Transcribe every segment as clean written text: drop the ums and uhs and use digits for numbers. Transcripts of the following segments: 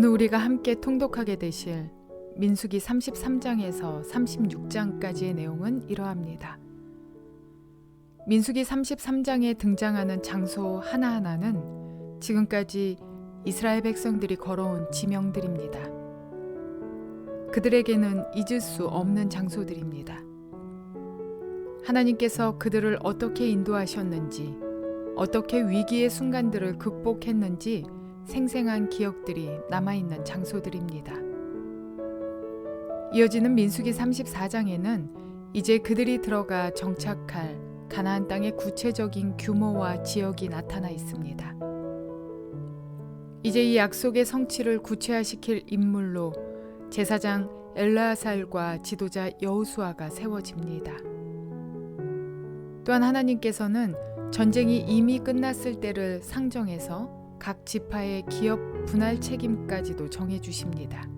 오늘 우리가 함께 통독하게 되실 민수기 33장에서 36장까지의 내용은 이러합니다. 민수기 33장에 등장하는 장소 하나하나는 지금까지 이스라엘 백성들이 걸어온 지명들입니다. 그들에게는 잊을 수 없는 장소들입니다. 하나님께서 그들을 어떻게 인도하셨는지, 어떻게 위기의 순간들을 극복했는지 생생한 기억들이 남아있는 장소들입니다. 이어지는 민수기 34장에는 이제 그들이 들어가 정착할 가나안 땅의 구체적인 규모와 지역이 나타나 있습니다. 이제 이 약속의 성취를 구체화시킬 인물로 제사장 엘르아살과 지도자 여호수아가 세워집니다. 또한 하나님께서는 전쟁이 이미 끝났을 때를 상정해서 각 지파의 기업 분할 책임까지도 정해주십니다.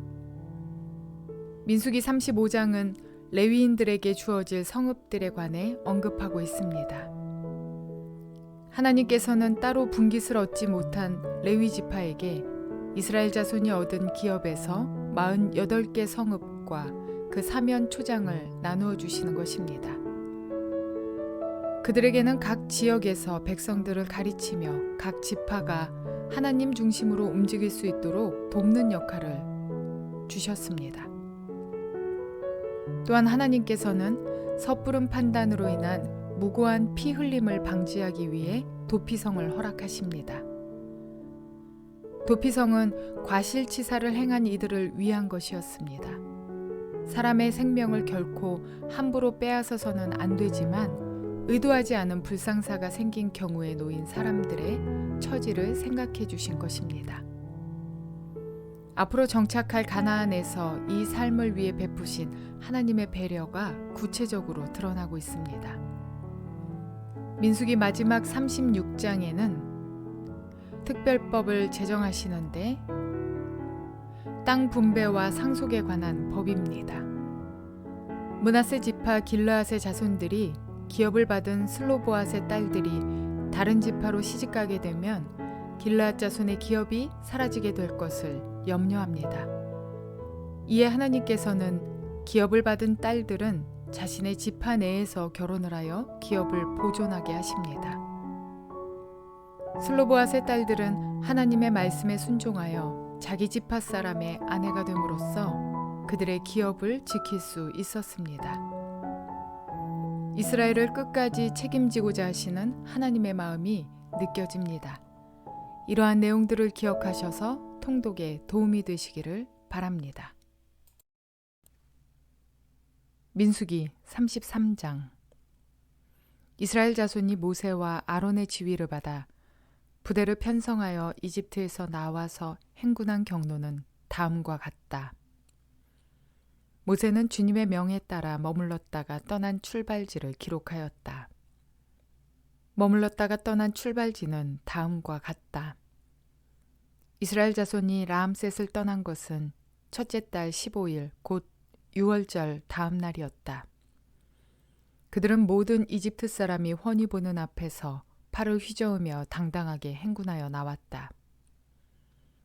민수기 35장은 레위인들에게 주어질 성읍들에 관해 언급하고 있습니다. 하나님께서는 따로 분깃을 얻지 못한 레위 지파에게 이스라엘 자손이 얻은 기업에서 48개 성읍과 그 사면 초장을 나누어 주시는 것입니다. 그들에게는 각 지역에서 백성들을 가르치며 각 지파가 하나님 중심으로 움직일 수 있도록 돕는 역할을 주셨습니다. 또한 하나님께서는 섣부른 판단으로 인한 무고한 피 흘림을 방지하기 위해 도피성을 허락하십니다. 도피성은 과실치사를 행한 이들을 위한 것이었습니다. 사람의 생명을 결코 함부로 빼앗아서는 안 되지만 의도하지 않은 불상사가 생긴 경우에 놓인 사람들의 처지를 생각해 주신 것입니다. 앞으로 정착할 가나안에서 이 삶을 위해 베푸신 하나님의 배려가 구체적으로 드러나고 있습니다. 민수기 마지막 36장에는 특별법을 제정하시는데 땅 분배와 상속에 관한 법입니다. 므낫세 지파 길르앗의 자손들이 기업을 받은 슬로보앗의 딸들이 다른 지파로 시집가게 되면 길르앗 자손의 기업이 사라지게 될 것을 염려합니다. 이에 하나님께서는 기업을 받은 딸들은 자신의 지파 내에서 결혼을 하여 기업을 보존하게 하십니다. 슬로보앗의 딸들은 하나님의 말씀에 순종하여 자기 지파 사람의 아내가 됨으로써 그들의 기업을 지킬 수 있었습니다. 이스라엘을 끝까지 책임지고자 하시는 하나님의 마음이 느껴집니다. 이러한 내용들을 기억하셔서 통독에 도움이 되시기를 바랍니다. 민수기 33장. 이스라엘 자손이 모세와 아론의 지휘를 받아 부대를 편성하여 이집트에서 나와서 행군한 경로는 다음과 같다. 모세는 주님의 명에 따라 머물렀다가 떠난 출발지를 기록하였다. 머물렀다가 떠난 출발지는 다음과 같다. 이스라엘 자손이 라암셋을 떠난 것은 첫째 달 15일 곧 6월절 다음 날이었다. 그들은 모든 이집트 사람이 훤히 보는 앞에서 팔을 휘저으며 당당하게 행군하여 나왔다.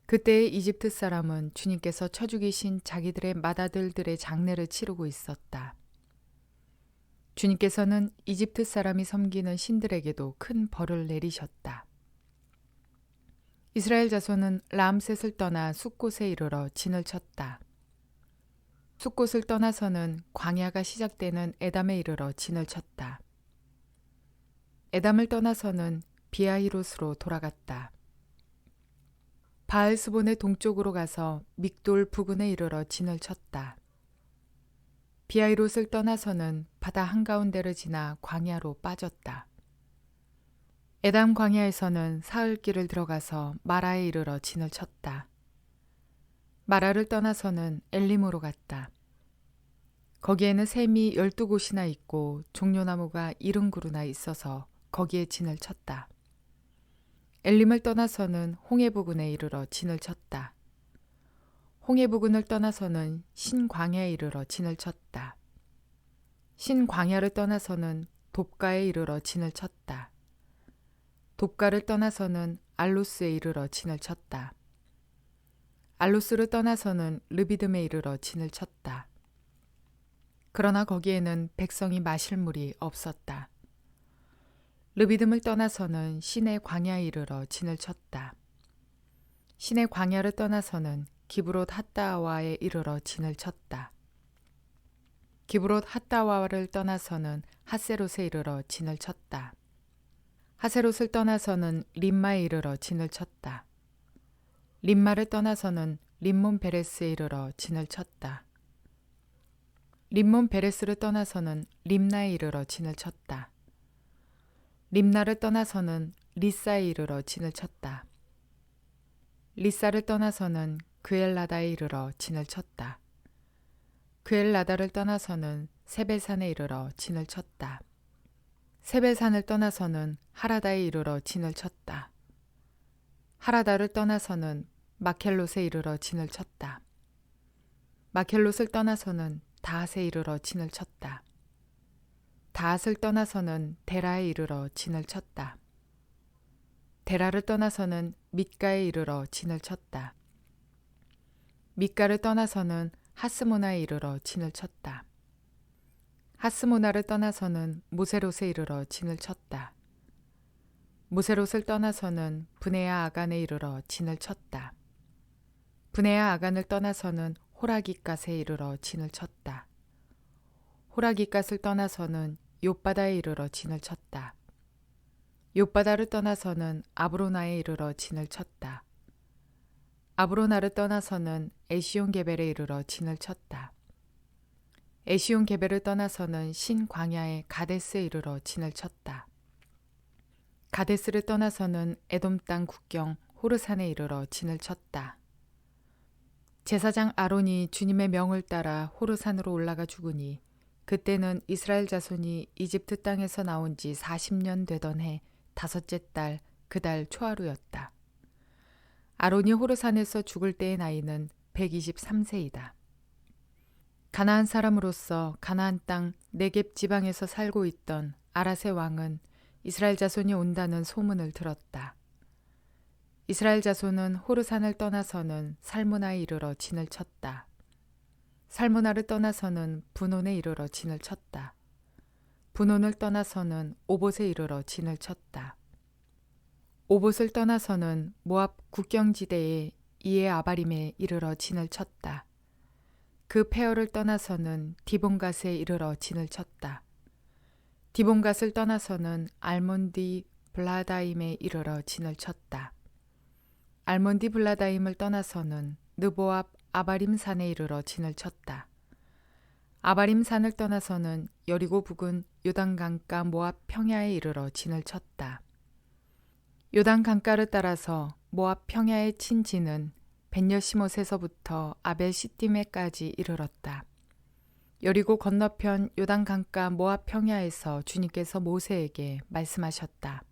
그때의 이집트 사람은 주님께서 쳐 죽이신 자기들의 맏아들들의 장례를 치르고 있었다. 주님께서는 이집트 사람이 섬기는 신들에게도 큰 벌을 내리셨다. 이스라엘 자손은 라암셋을 떠나 숫곳에 이르러 진을 쳤다. 숫곳을 떠나서는 광야가 시작되는 에담에 이르러 진을 쳤다. 에담을 떠나서는 비아히롯으로 돌아갔다. 바알스본의 동쪽으로 가서 믹돌 부근에 이르러 진을 쳤다. 비아히롯을 떠나서는 바다 한가운데를 지나 광야로 빠졌다. 에담 광야에서는 사흘길을 들어가서 마라에 이르러 진을 쳤다. 마라를 떠나서는 엘림으로 갔다. 거기에는 샘이 12곳이나 있고 종려나무가 70그루나 있어서 거기에 진을 쳤다. 엘림을 떠나서는 홍해 부근에 이르러 진을 쳤다. 홍해 부근을 떠나서는 신광야에 이르러 진을 쳤다. 신광야를 떠나서는 돕가에 이르러 진을 쳤다. 돕가를 떠나서는 알로스에 이르러 진을 쳤다. 알로스를 떠나서는 르비딤에 이르러 진을 쳤다. 그러나 거기에는 백성이 마실 물이 없었다. 르비딤을 떠나서는 시내 광야에 이르러 진을 쳤다. 시내 광야를 떠나서는 기브롯 핫다와에 이르러 진을 쳤다. 기브롯 핫다와를 떠나서는 하세롯에 이르러 진을 쳤다. 하세롯을 떠나서는 림마에 이르러 진을 쳤다. 림마를 떠나서는 림몬 베레스에 이르러 진을 쳤다. 림몬 베레스를 떠나서는 림나에 이르러 진을 쳤다. 림나를 떠나서는 리사에 이르러 진을 쳤다. 리사를 떠나서는 그엘라다에 이르러 진을 쳤다. 그엘라다를 떠나서는 세벨산에 이르러 진을 쳤다. 세벨산을 떠나서는 하라다에 이르러 진을 쳤다. 하라다를 떠나서는 마켈롯에 이르러 진을 쳤다. 마켈롯을 떠나서는 다핫에 이르러 진을 쳤다. 다핫을 떠나서는 데라에 이르러 진을 쳤다. 데라를 떠나서는 밑가에 이르러 진을 쳤다. 밑가를 떠나서는 하스모나에 이르러 진을 쳤다. 하스모나를 떠나서는 모세롯에 이르러 진을 쳤다. 모세롯을 떠나서는 브네아 아간에 이르러 진을 쳤다. 브네아 아간을 떠나서는 호라깃갓에 이르러 진을 쳤다. 호라깃갓을 떠나서는 욥바다에 이르러 진을 쳤다. 욥바다를 떠나서는 아브로나에 이르러 진을 쳤다. 아브로나를 떠나서는 에시온 게벨에 이르러 진을 쳤다. 에시온 게벨을 떠나서는 신 광야의 가데스에 이르러 진을 쳤다. 가데스를 떠나서는 에돔 땅 국경 호르산에 이르러 진을 쳤다. 제사장 아론이 주님의 명을 따라 호르산으로 올라가 죽으니 그때는 이스라엘 자손이 이집트 땅에서 나온 지 40년 되던 해 다섯째 달 그 달 초하루였다. 아론이 호르산에서 죽을 때의 나이는 123세이다. 가나안 사람으로서 가나안 땅 네겝 지방에서 살고 있던 아랏의 왕은 이스라엘 자손이 온다는 소문을 들었다. 이스라엘 자손은 호르산을 떠나서는 살모나에 이르러 진을 쳤다. 살모나를 떠나서는 분온에 이르러 진을 쳤다. 분온을 떠나서는 오봇에 이르러 진을 쳤다. 오봇을 떠나서는 모압 국경지대의 이에 아바림에 이르러 진을 쳤다. 그 페어를 떠나서는 디본갓에 이르러 진을 쳤다. 디본갓을 떠나서는 알몬디 블라다임에 이르러 진을 쳤다. 알몬디 블라다임을 떠나서는 느보압 아바림산에 이르러 진을 쳤다. 아바림산을 떠나서는 여리고 북은 요단강가 모압 평야에 이르러 진을 쳤다. 요단강가를 따라서 모압 평야에 친 진은 벳여시못에서부터 아벨 시띠메까지 이르렀다. 여리고 건너편 요단강가 모압 평야에서 주님께서 모세에게 말씀하셨다.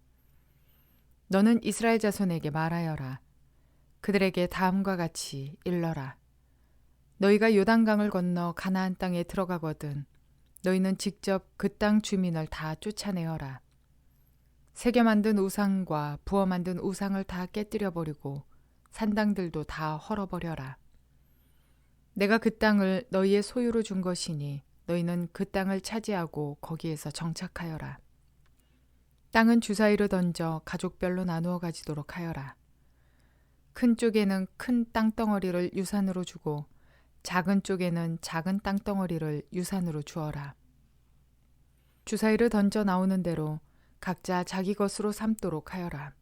너는 이스라엘 자손에게 말하여라. 그들에게 다음과 같이 일러라. 너희가 요단강을 건너 가나안 땅에 들어가거든 너희는 직접 그 땅 주민을 다 쫓아내어라. 새겨 만든 우상과 부어 만든 우상을 다 깨뜨려 버리고 산당들도 다 헐어버려라. 내가 그 땅을 너희의 소유로 준 것이니 너희는 그 땅을 차지하고 거기에서 정착하여라. 땅은 주사위로 던져 가족별로 나누어 가지도록 하여라. 큰 쪽에는 큰 땅덩어리를 유산으로 주고 작은 쪽에는 작은 땅덩어리를 유산으로 주어라. 주사위를 던져 나오는 대로 각자 자기 것으로 삼도록 하여라.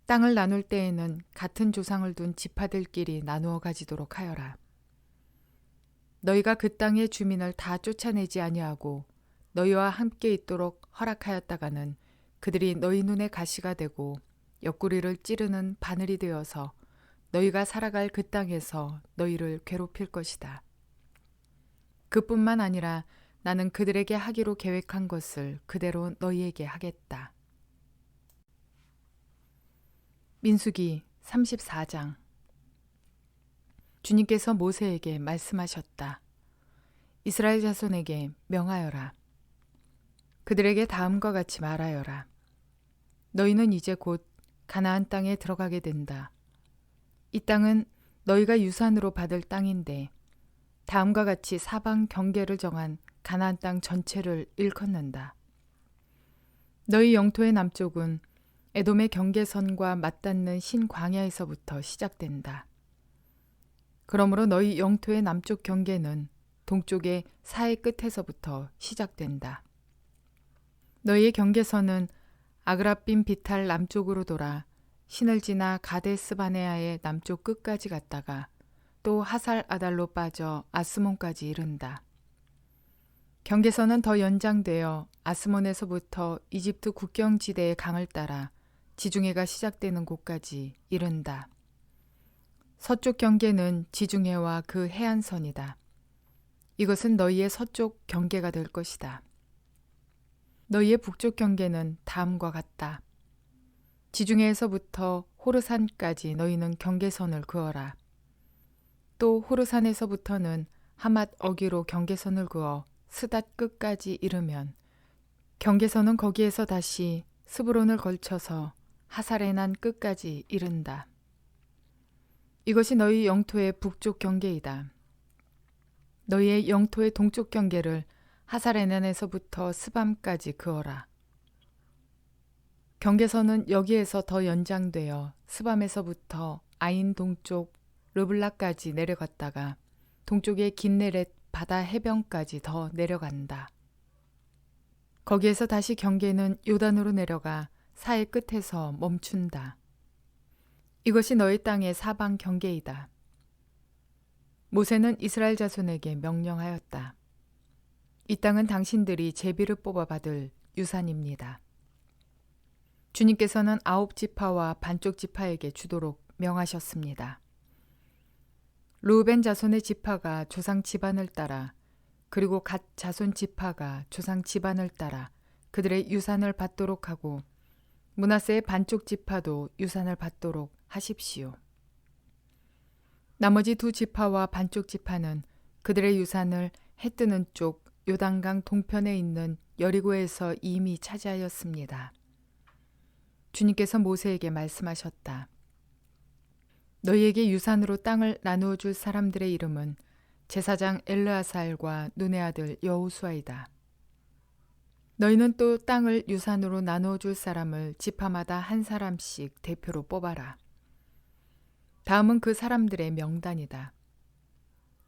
땅을 나눌 때에는 같은 조상을 둔 지파들끼리 나누어 가지도록 하여라. 너희가 그 땅의 주민을 다 쫓아내지 아니하고 너희와 함께 있도록 허락하였다가는 그들이 너희 눈에 가시가 되고 옆구리를 찌르는 바늘이 되어서 너희가 살아갈 그 땅에서 너희를 괴롭힐 것이다. 그뿐만 아니라 나는 그들에게 하기로 계획한 것을 그대로 너희에게 하겠다. 민수기 34장. 주님께서 모세에게 말씀하셨다. 이스라엘 자손에게 명하여라. 그들에게 다음과 같이 말하여라. 너희는 이제 곧 가나안 땅에 들어가게 된다. 이 땅은 너희가 유산으로 받을 땅인데 다음과 같이 사방 경계를 정한 가나안 땅 전체를 일컫는다. 너희 영토의 남쪽은 에돔의 경계선과 맞닿는 신광야에서부터 시작된다. 그러므로 너희 영토의 남쪽 경계는 동쪽의 사해 끝에서부터 시작된다. 너희의 경계선은 아그라빔 비탈 남쪽으로 돌아 신을 지나 가데스 바네아의 남쪽 끝까지 갔다가 또 하살 아달로 빠져 아스몬까지 이른다. 경계선은 더 연장되어 아스몬에서부터 이집트 국경지대의 강을 따라 지중해가 시작되는 곳까지 이른다. 서쪽 경계는 지중해와 그 해안선이다. 이것은 너희의 서쪽 경계가 될 것이다. 너희의 북쪽 경계는 다음과 같다. 지중해에서부터 호르산까지 너희는 경계선을 그어라. 또 호르산에서부터는 하맛 어기로 경계선을 그어 스닷 끝까지 이르면 경계선은 거기에서 다시 스브론을 걸쳐서 하사레난 끝까지 이른다. 이것이 너희 영토의 북쪽 경계이다. 너희의 영토의 동쪽 경계를 하사레난에서부터 스밤까지 그어라. 경계선은 여기에서 더 연장되어 스밤에서부터 아인 동쪽 르블라까지 내려갔다가 동쪽의 긴네렛 바다 해변까지 더 내려간다. 거기에서 다시 경계는 요단으로 내려가 사해 끝에서 멈춘다. 이것이 너희 땅의 사방 경계이다. 모세는 이스라엘 자손에게 명령하였다. 이 땅은 당신들이 제비를 뽑아 받을 유산입니다. 주님께서는 9지파와 반쪽 지파에게 주도록 명하셨습니다. 르우벤 자손의 지파가 조상 집안을 따라 그리고 갓 자손 지파가 조상 집안을 따라 그들의 유산을 받도록 하고 므낫세의 반쪽 지파도 유산을 받도록 하십시오. 나머지 두 지파와 반쪽 지파는 그들의 유산을 해 뜨는 쪽 요단강 동편에 있는 여리고에서 이미 차지하였습니다. 주님께서 모세에게 말씀하셨다. 너희에게 유산으로 땅을 나누어 줄 사람들의 이름은 제사장 엘르아살과 눈의 아들 여호수아이다. 너희는 또 땅을 유산으로 나누어 줄 사람을 지파마다 한 사람씩 대표로 뽑아라. 다음은 그 사람들의 명단이다.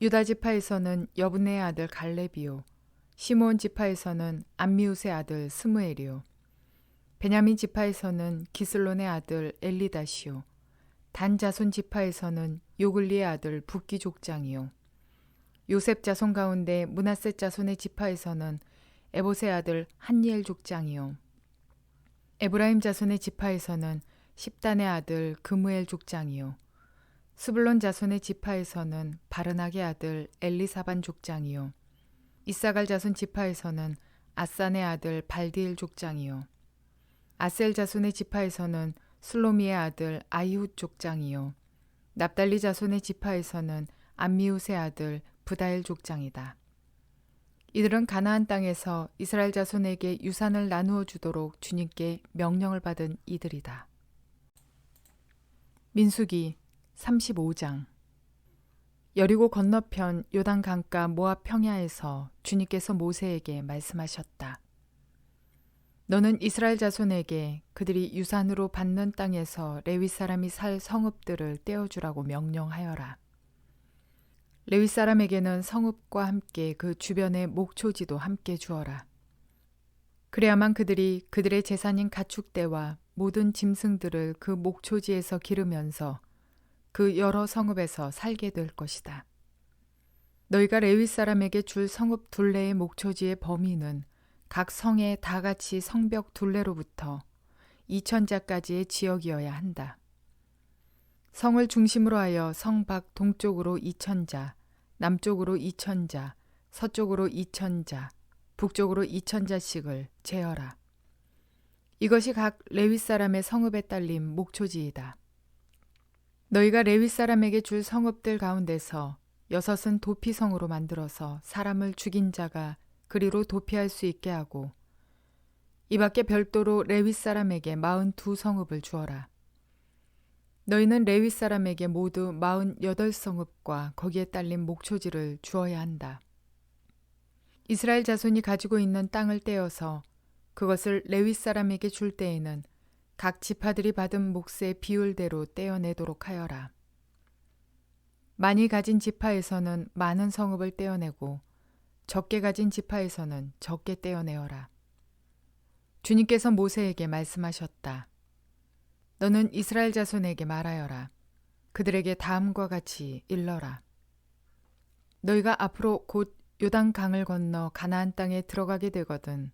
유다 지파에서는 여분의 아들 갈렙이요, 시므온 지파에서는 암미우스의 아들 스무엘이요, 베냐민 지파에서는 기슬론의 아들 엘리다시요, 단 자손 지파에서는 요글리의 아들 붓기 족장이요, 요셉 자손 가운데 므낫세 자손의 지파에서는 에봇의 아들 한니엘 족장이요, 에브라임 자손의 지파에서는 십단의 아들 그무엘 족장이요, 스불론 자손의 지파에서는 바르낙의 아들 엘리사반 족장이요, 이사갈 자손 지파에서는 아산의 아들 발디엘 족장이요, 아셀 자손의 지파에서는 슬로미의 아들 아이훗 족장이요, 납달리 자손의 지파에서는 암미우스의 아들 부다엘 족장이다. 이들은 가나안 땅에서 이스라엘 자손에게 유산을 나누어 주도록 주님께 명령을 받은 이들이다. 민수기 35장. 여리고 건너편 요단 강가 모압 평야에서 주님께서 모세에게 말씀하셨다. 너는 이스라엘 자손에게 그들이 유산으로 받는 땅에서 레위 사람이 살 성읍들을 떼어주라고 명령하여라. 레위 사람에게는 성읍과 함께 그 주변의 목초지도 함께 주어라. 그래야만 그들이 그들의 재산인 가축대와 모든 짐승들을 그 목초지에서 기르면서 그 여러 성읍에서 살게 될 것이다. 너희가 레위 사람에게 줄 성읍 둘레의 목초지의 범위는 각 성의 다같이 성벽 둘레로부터 2000자까지의 지역이어야 한다. 성을 중심으로 하여 성 밖 동쪽으로 2000자, 남쪽으로 2000자, 서쪽으로 2000자, 북쪽으로 2000자씩을 재어라. 이것이 각 레위 사람의 성읍에 딸린 목초지이다. 너희가 레위 사람에게 줄 성읍들 가운데서 6은 도피성으로 만들어서 사람을 죽인 자가 그리로 도피할 수 있게 하고 이 밖에 별도로 레위 사람에게 42성읍을 주어라. 너희는 레위 사람에게 모두 48성읍과 거기에 딸린 목초지를 주어야 한다. 이스라엘 자손이 가지고 있는 땅을 떼어서 그것을 레위 사람에게 줄 때에는 각 지파들이 받은 몫의 비율대로 떼어내도록 하여라. 많이 가진 지파에서는 많은 성읍을 떼어내고 적게 가진 지파에서는 적게 떼어내어라. 주님께서 모세에게 말씀하셨다. 너는 이스라엘 자손에게 말하여라. 그들에게 다음과 같이 일러라. 너희가 앞으로 곧 요단강을 건너 가나안 땅에 들어가게 되거든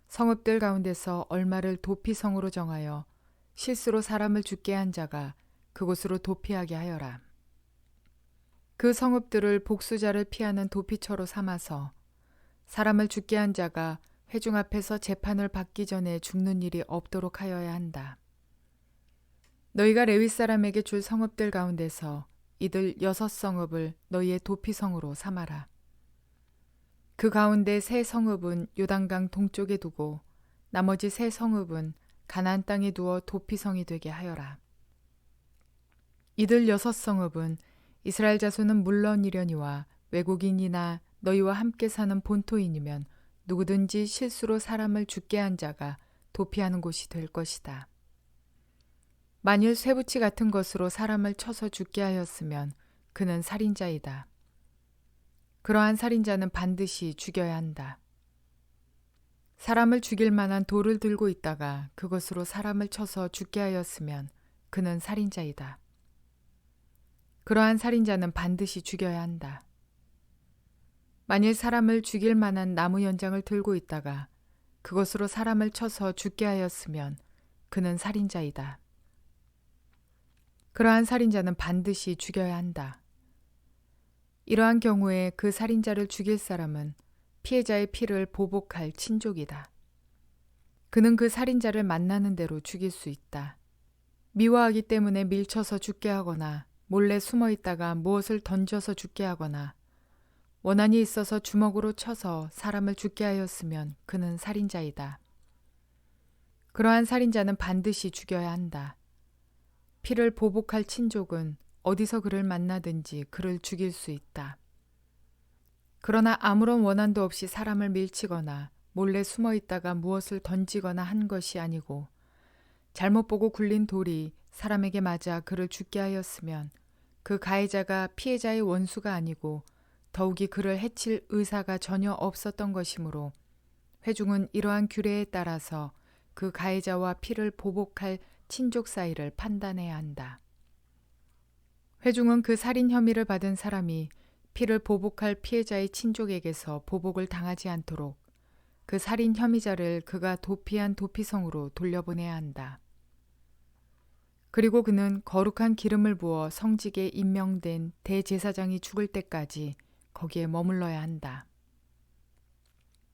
성읍들 가운데서 얼마를 도피성으로 정하여 실수로 사람을 죽게 한 자가 그곳으로 도피하게 하여라. 그 성읍들을 복수자를 피하는 도피처로 삼아서 사람을 죽게 한 자가 회중 앞에서 재판을 받기 전에 죽는 일이 없도록 하여야 한다. 너희가 레위 사람에게 줄 성읍들 가운데서 이들 6성읍을 너희의 도피성으로 삼아라. 그 가운데 3성읍은 요단강 동쪽에 두고 나머지 3성읍은 가나안 땅에 두어 도피성이 되게 하여라. 이들 6성읍은 이스라엘 자손은 물론이려니와 외국인이나 너희와 함께 사는 본토인이면 누구든지 실수로 사람을 죽게 한 자가 도피하는 곳이 될 것이다. 만일 쇠붙이 같은 것으로 사람을 쳐서 죽게 하였으면 그는 살인자이다. 그러한 살인자는 반드시 죽여야 한다. 사람을 죽일 만한 돌을 들고 있다가 그것으로 사람을 쳐서 죽게 하였으면 그는 살인자이다. 그러한 살인자는 반드시 죽여야 한다. 만일 사람을 죽일 만한 나무 연장을 들고 있다가 그것으로 사람을 쳐서 죽게 하였으면 그는 살인자이다. 그러한 살인자는 반드시 죽여야 한다. 이러한 경우에 그 살인자를 죽일 사람은 피해자의 피를 보복할 친족이다. 그는 그 살인자를 만나는 대로 죽일 수 있다. 미워하기 때문에 밀쳐서 죽게 하거나 몰래 숨어 있다가 무엇을 던져서 죽게 하거나 원한이 있어서 주먹으로 쳐서 사람을 죽게 하였으면 그는 살인자이다. 그러한 살인자는 반드시 죽여야 한다. 피를 보복할 친족은 어디서 그를 만나든지 그를 죽일 수 있다. 그러나 아무런 원한도 없이 사람을 밀치거나 몰래 숨어 있다가 무엇을 던지거나 한 것이 아니고 잘못 보고 굴린 돌이 사람에게 맞아 그를 죽게 하였으면 그 가해자가 피해자의 원수가 아니고 더욱이 그를 해칠 의사가 전혀 없었던 것이므로 회중은 이러한 규례에 따라서 그 가해자와 피를 보복할 친족 사이를 판단해야 한다. 회중은 그 살인 혐의를 받은 사람이 피를 보복할 피해자의 친족에게서 보복을 당하지 않도록 그 살인 혐의자를 그가 도피한 도피성으로 돌려보내야 한다. 그리고 그는 거룩한 기름을 부어 성직에 임명된 대제사장이 죽을 때까지 거기에 머물러야 한다.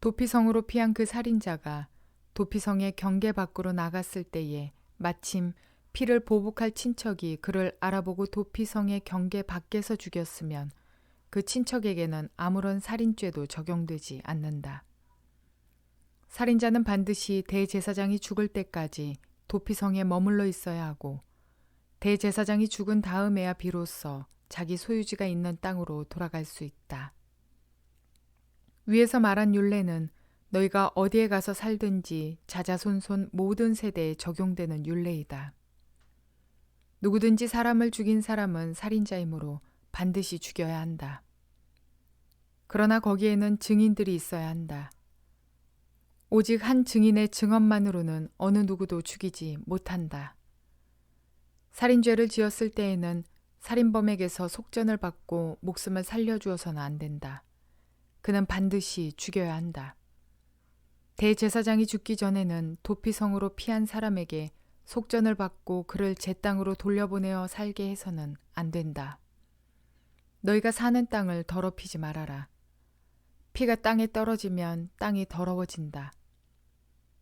도피성으로 피한 그 살인자가 도피성의 경계 밖으로 나갔을 때에 마침 피를 보복할 친척이 그를 알아보고 도피성의 경계 밖에서 죽였으면 그 친척에게는 아무런 살인죄도 적용되지 않는다. 살인자는 반드시 대제사장이 죽을 때까지 도피성에 머물러 있어야 하고 대제사장이 죽은 다음에야 비로소 자기 소유지가 있는 땅으로 돌아갈 수 있다. 위에서 말한 율례는 너희가 어디에 가서 살든지 자자손손 모든 세대에 적용되는 율례이다. 누구든지 사람을 죽인 사람은 살인자이므로 반드시 죽여야 한다. 그러나 거기에는 증인들이 있어야 한다. 오직 한 증인의 증언만으로는 어느 누구도 죽이지 못한다. 살인죄를 지었을 때에는 살인범에게서 속전을 받고 목숨을 살려주어서는 안 된다. 그는 반드시 죽여야 한다. 대제사장이 죽기 전에는 도피성으로 피한 사람에게 속전을 받고 그를 제 땅으로 돌려보내어 살게 해서는 안 된다. 너희가 사는 땅을 더럽히지 말아라. 피가 땅에 떨어지면 땅이 더러워진다.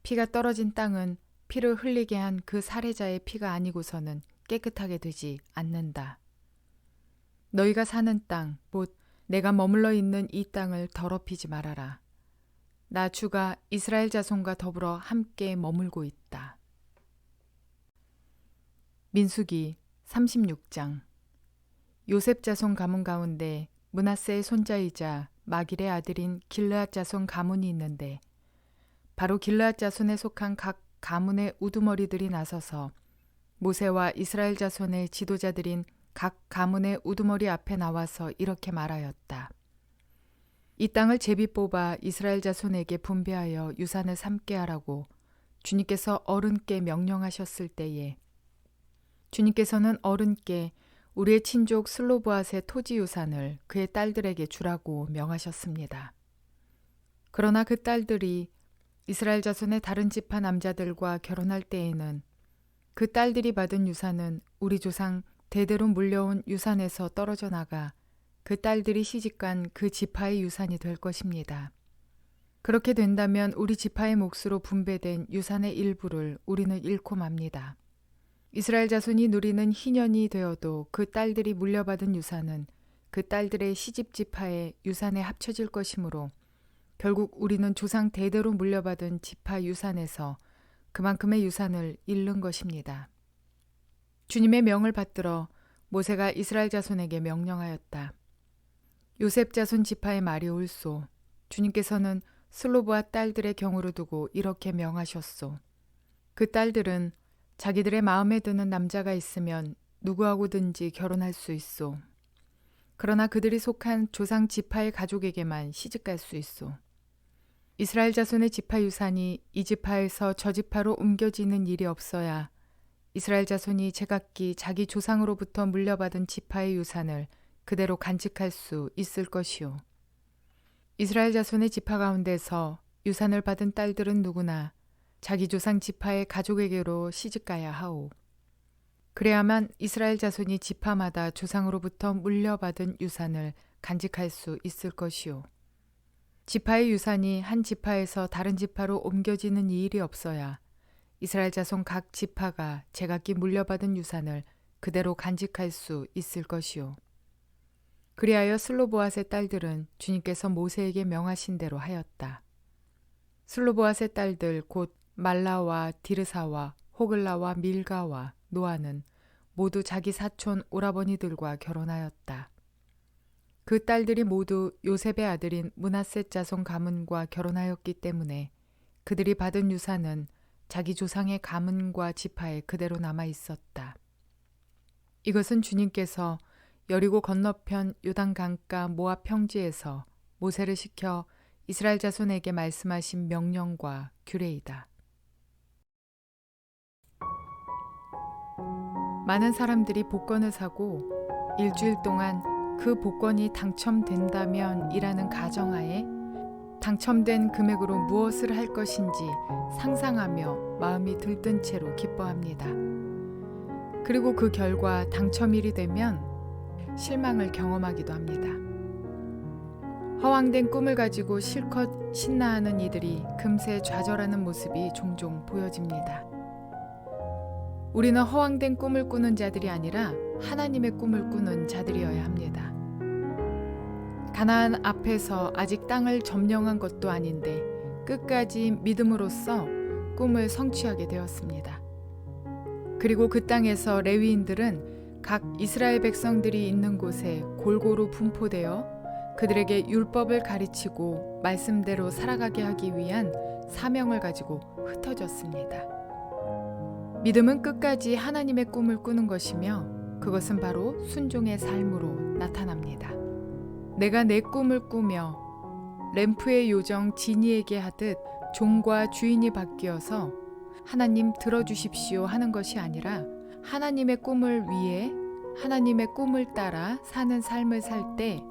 피가 떨어진 땅은 피를 흘리게 한 그 살해자의 피가 아니고서는 깨끗하게 되지 않는다. 너희가 사는 땅, 곧 내가 머물러 있는 이 땅을 더럽히지 말아라. 나 주가 이스라엘 자손과 더불어 함께 머물고 있다. 민수기 36장. 요셉 자손 가문 가운데 므낫세의 손자이자 마길의 아들인 길르앗 자손 가문이 있는데 바로 길르앗 자손에 속한 각 가문의 우두머리들이 나서서 모세와 이스라엘 자손의 지도자들인 각 가문의 우두머리 앞에 나와서 이렇게 말하였다. 이 땅을 제비 뽑아 이스라엘 자손에게 분배하여 유산을 삼게 하라고 주님께서 어른께 명령하셨을 때에 주님께서는 어른께 우리의 친족 슬로브앗의 토지 유산을 그의 딸들에게 주라고 명하셨습니다. 그러나 그 딸들이 이스라엘 자손의 다른 지파 남자들과 결혼할 때에는 그 딸들이 받은 유산은 우리 조상 대대로 물려온 유산에서 떨어져 나가 그 딸들이 시집간 그 지파의 유산이 될 것입니다. 그렇게 된다면 우리 지파의 몫으로 분배된 유산의 일부를 우리는 잃고 맙니다. 이스라엘 자손이 누리는 희년이 되어도 그 딸들이 물려받은 유산은 그 딸들의 시집 지파의 유산에 합쳐질 것이므로 결국 우리는 조상 대대로 물려받은 지파 유산에서 그만큼의 유산을 잃는 것입니다. 주님의 명을 받들어 모세가 이스라엘 자손에게 명령하였다. 요셉 자손 지파의 말이 옳소. 주님께서는 슬로브앗 딸들의 경우를 두고 이렇게 명하셨소. 그 딸들은 자기들의 마음에 드는 남자가 있으면 누구하고든지 결혼할 수 있소. 그러나 그들이 속한 조상 지파의 가족에게만 시집갈 수 있소. 이스라엘 자손의 지파 유산이 이 지파에서 저 지파로 옮겨지는 일이 없어야 이스라엘 자손이 제각기 자기 조상으로부터 물려받은 지파의 유산을 그대로 간직할 수 있을 것이요. 이스라엘 자손의 지파 가운데서 유산을 받은 딸들은 누구나 자기 조상 지파의 가족에게로 시집가야 하오. 그래야만 이스라엘 자손이 지파마다 조상으로부터 물려받은 유산을 간직할 수 있을 것이요. 지파의 유산이 한 지파에서 다른 지파로 옮겨지는 이 일이 없어야 이스라엘 자손 각 지파가 제각기 물려받은 유산을 그대로 간직할 수 있을 것이요. 그리하여 슬로보앗의 딸들은 주님께서 모세에게 명하신 대로 하였다. 슬로보앗의 딸들 곧 말라와 디르사와 호글라와 밀가와 노아는 모두 자기 사촌 오라버니들과 결혼하였다. 그 딸들이 모두 요셉의 아들인 므낫세 자손 가문과 결혼하였기 때문에 그들이 받은 유산은 자기 조상의 가문과 지파에 그대로 남아 있었다. 이것은 주님께서 여리고 건너편 요단 강가 모압 평지에서 모세를 시켜 이스라엘 자손에게 말씀하신 명령과 규례이다. 많은 사람들이 복권을 사고 일주일 동안 그 복권이 당첨된다면 이라는 가정하에 당첨된 금액으로 무엇을 할 것인지 상상하며 마음이 들뜬 채로 기뻐합니다. 그리고 그 결과 당첨일이 되면 실망을 경험하기도 합니다. 허황된 꿈을 가지고 실컷 신나하는 이들이 금세 좌절하는 모습이 종종 보여집니다. 우리는 허황된 꿈을 꾸는 자들이 아니라 하나님의 꿈을 꾸는 자들이어야 합니다. 가나안 앞에서 아직 땅을 점령한 것도 아닌데 끝까지 믿음으로써 꿈을 성취하게 되었습니다. 그리고 그 땅에서 레위인들은 각 이스라엘 백성들이 있는 곳에 골고루 분포되어 그들에게 율법을 가르치고 말씀대로 살아가게 하기 위한 사명을 가지고 흩어졌습니다. 믿음은 끝까지 하나님의 꿈을 꾸는 것이며 그것은 바로 순종의 삶으로 나타납니다. 내가 내 꿈을 꾸며 램프의 요정 지니에게 하듯 종과 주인이 바뀌어서 하나님 들어주십시오 하는 것이 아니라 하나님의 꿈을 위해 하나님의 꿈을 따라 사는 삶을 살 때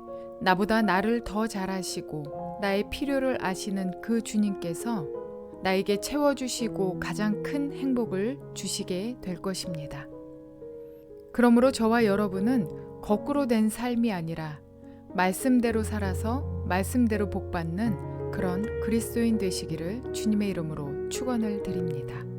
나보다 나를 더 잘 아시고 나의 필요를 아시는 그 주님께서 나에게 채워주시고 가장 큰 행복을 주시게 될 것입니다. 그러므로 저와 여러분은 거꾸로 된 삶이 아니라 말씀대로 살아서 말씀대로 복받는 그런 그리스도인 되시기를 주님의 이름으로 축원을 드립니다.